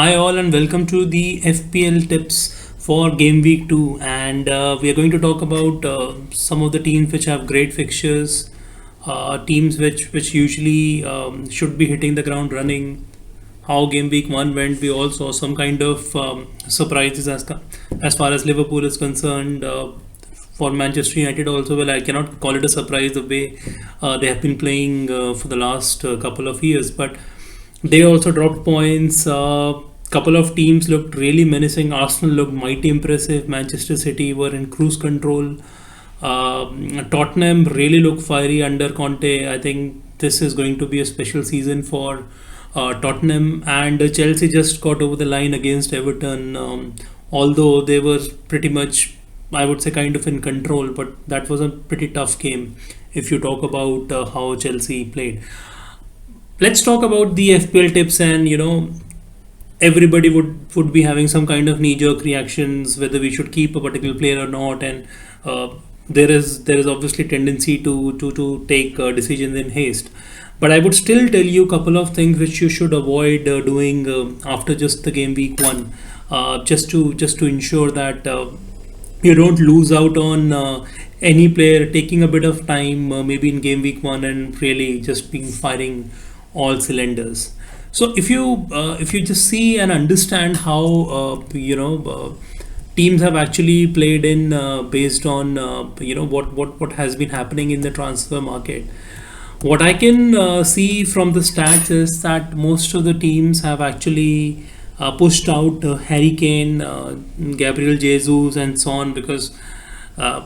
Hi all and welcome to the FPL tips for game week 2 and we are going to talk about some of the teams which have great fixtures, teams which usually should be hitting the ground running, how game week 1 went. We all saw some kind of surprises as far as Liverpool is concerned. For Manchester United also, well, I cannot call it a surprise the way they have been playing for the last couple of years, but they also dropped points. Couple of teams looked really menacing. Arsenal looked mighty impressive. Manchester City were in cruise control. Tottenham really looked fiery under Conte. I think this is going to be a special season for Tottenham. And Chelsea just got over the line against Everton. Although they were pretty much, I would say, kind of in control, but that was a pretty tough game if you talk about how Chelsea played. Let's talk about the FPL tips, and everybody would be having some kind of knee jerk reactions whether we should keep a particular player or not, and there is obviously tendency to take decisions in haste. But I would still tell you a couple of things which you should avoid doing after just the game week 1, just to ensure that you don't lose out on any player taking a bit of time, maybe in game week 1, and really just being firing all cylinders. So if you just see and understand how teams have actually played in based on what has been happening in the transfer market. What I can see from the stats is that most of the teams have actually pushed out Harry Kane, Gabriel Jesus, and so on, because uh,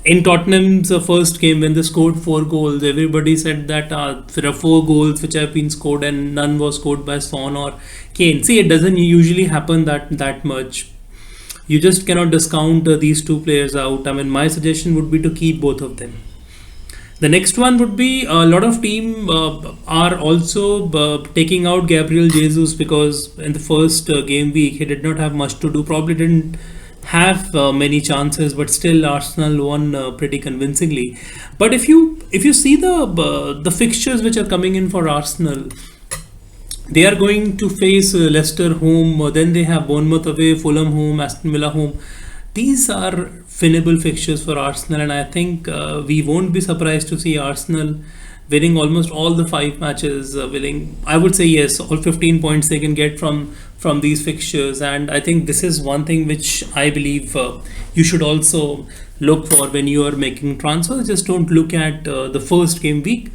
in Tottenham's first game when they scored 4 goals, everybody said that there are 4 goals which have been scored and none was scored by Son or Kane. See, it doesn't usually happen that much. You just cannot discount these two players out. I mean, my suggestion would be to keep both of them. The next one would be a lot of team are also taking out Gabriel Jesus, because in the first game week he did not have much to do. Probably didn't have many chances, but still Arsenal won pretty convincingly. But if you see the fixtures which are coming in for Arsenal, they are going to face Leicester home, then they have Bournemouth away, Fulham home, Aston Villa home. These are winnable fixtures for Arsenal, and I think we won't be surprised to see Arsenal winning almost all the 5 matches. Winning, I would say yes, all 15 points they can get from these fixtures, and I think this is one thing which I believe you should also look for when you are making transfers. Just don't look at the first game week.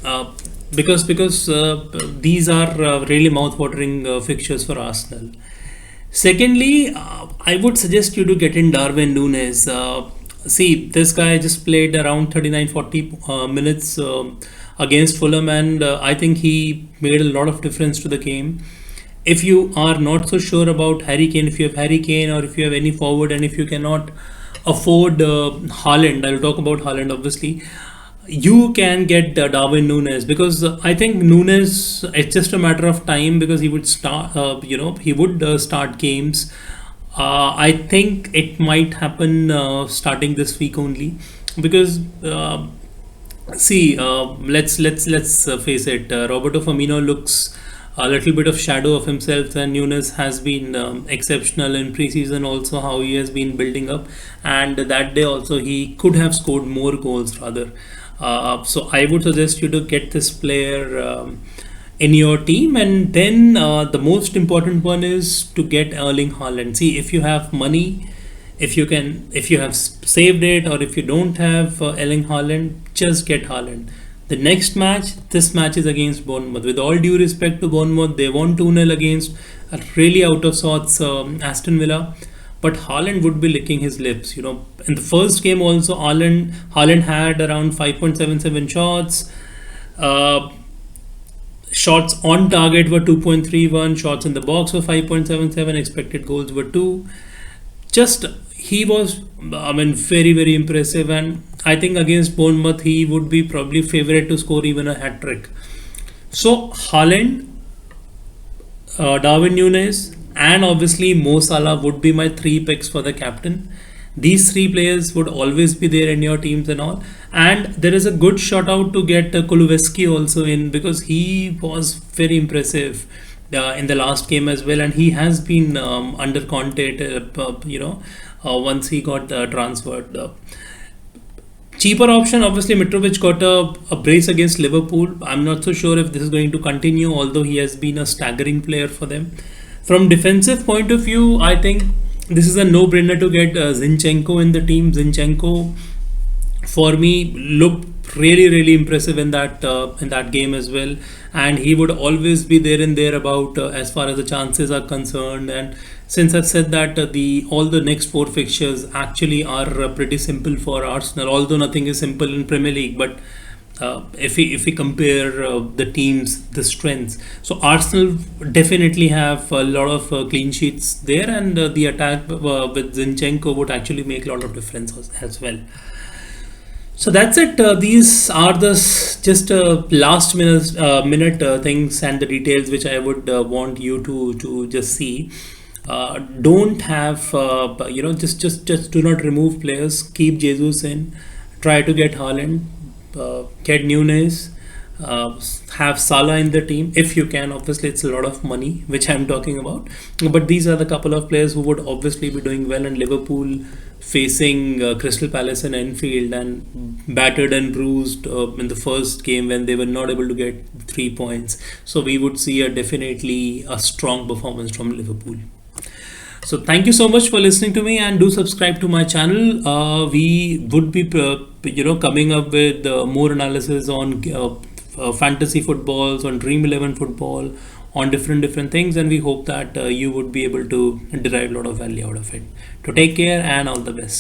Uh, because these are really mouth-watering fixtures for Arsenal. Secondly, I would suggest you to get in Darwin Nunes. See, this guy just played around 39-40 minutes against Fulham, and I think he made a lot of difference to the game. If you are not so sure about Harry Kane, if you have Harry Kane or if you have any forward, and if you cannot afford Haaland, I'll talk about Haaland obviously, you can get Darwin Nunes, because I think Nunes, it's just a matter of time, because he would start he would start games. I think it might happen starting this week only, because see, let's face it, Roberto Firmino looks a little bit of shadow of himself, and Nunes has been exceptional in preseason also, how he has been building up, and that day also he could have scored more goals rather. So I would suggest you to get this player in your team, and then the most important one is to get Erling Haaland. See, if you have money, if you have saved it, or if you don't have Erling Haaland, just get Haaland. The next match, this match is against Bournemouth. With all due respect to Bournemouth, they won 2-0 against a really out of sorts Aston Villa. But Haaland would be licking his lips. In the first game also, Haaland had around 5.77 shots. Uh, Shots on target were 2.31. Shots in the box were 5.77. Expected goals were 2. Just he was, I mean, very very impressive, and I think against Bournemouth he would be probably favorite to score even a hat trick. So Haaland, Darwin Nunes, and obviously Mo Salah would be my 3 picks for the captain. These 3 players would always be there in your teams and all. And there is a good shout out to get Kulusevski also in, because he was very impressive in the last game as well, and he has been under contact. Once he got transferred. Cheaper option, obviously, Mitrovic got a brace against Liverpool. I'm not so sure if this is going to continue, although he has been a staggering player for them. From defensive point of view, I think this is a no-brainer to get Zinchenko in the team. Zinchenko, for me, looked really impressive in that game as well, and he would always be there and there about as far as the chances are concerned. And since I've said that the all the next four fixtures actually are pretty simple for Arsenal, although nothing is simple in Premier League, but if we compare the teams, the strengths, so Arsenal definitely have a lot of clean sheets there, and the attack with Zinchenko would actually make a lot of difference as well. So that's it. These are the just last minute things and the details which I would want you to just see. Don't have just do not remove players. Keep Jesus in. Try to get Haaland. Get Nunes. Have Salah in the team if you can. Obviously, it's a lot of money which I'm talking about, but these are the couple of players who would obviously be doing well. And Liverpool facing Crystal Palace in Enfield and battered and bruised in the first game when they were not able to get 3 points. So we would see definitely a strong performance from Liverpool. So thank you so much for listening to me, and do subscribe to my channel. We would be coming up with more analysis on fantasy footballs, on Dream 11 football, on different things, and we hope that you would be able to derive a lot of value out of it. To take care and all the best.